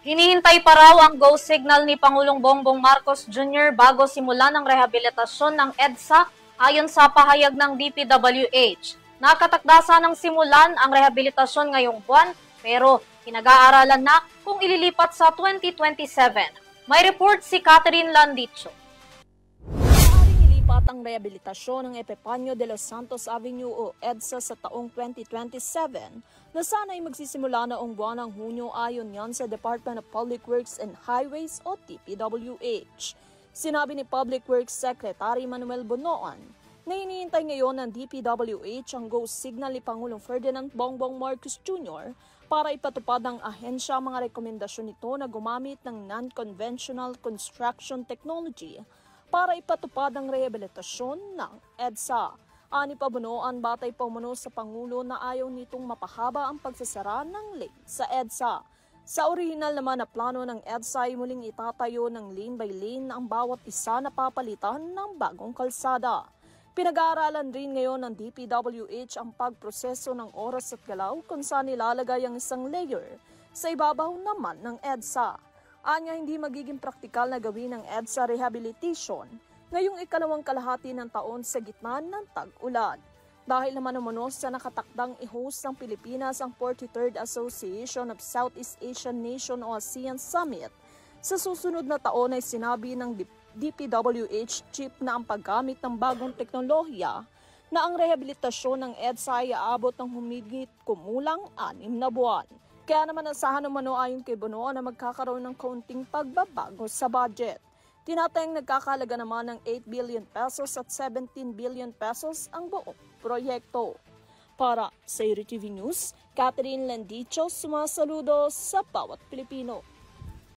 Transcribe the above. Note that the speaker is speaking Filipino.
Hinihintay pa raw ang go signal ni Pangulong Bongbong Marcos Jr. bago simulan ang rehabilitasyon ng EDSA ayon sa pahayag ng DPWH. Nakatakdasa ng simulan ang rehabilitasyon ngayong buwan pero pinag-aaralan na kung ililipat sa 2027. May report si Catherine Landicho. Ilipat ang rehabilitasyon ng Epifanio de los Santos Avenue o EDSA sa taong 2027 na sana'y magsisimula noong buwan ng Hunyo ayon yan sa Department of Public Works and Highways o DPWH. Sinabi ni Public Works Secretary Manuel Bonoan na hinihintay ngayon ng DPWH ang go signal ni Pangulong Ferdinand Bongbong Marcos Jr. para ipatupad ng ahensya ang mga rekomendasyon nito na gumamit ng non-conventional construction technology para ipatupad ang rehabilitasyon ng EDSA. Ani pa Bonoan batay pa umano sa Pangulo na ayaw nitong mapahaba ang pagsasara ng lane sa EDSA. Sa orihinal naman na plano ng EDSA ay muling itatayo ng lane by lane ang bawat isa na papalitan ng bagong kalsada. Pinag-aaralan rin ngayon ng DPWH ang pagproseso ng oras at galaw kung saan nilalagay ang isang layer sa ibabaw naman ng EDSA. Anya hindi magiging praktikal na gawin ng EDSA rehabilitation ngayong ikalawang kalahati ng taon sa gitna ng tag-ulan. Dahil naman umano sa nakatakdang i-host ng Pilipinas ang 43rd Association of Southeast Asian Nation o ASEAN Summit, sa susunod na taon ay sinabi ng DPWH chief na ang paggamit ng bagong teknolohiya na ang rehabilitasyon ng EDSA ay aabot ng humigit kumulang 6 na buwan. Kaya naman asahan umano ayon kay Bonoan na magkakaroon ng kaunting pagbabago sa budget. Tinatayang nagkakalaga naman ng 8 billion pesos at 17 billion pesos ang buong proyekto. Para sa RTV News, Catherine Landicho, sumasaludo sa bawat Pilipino.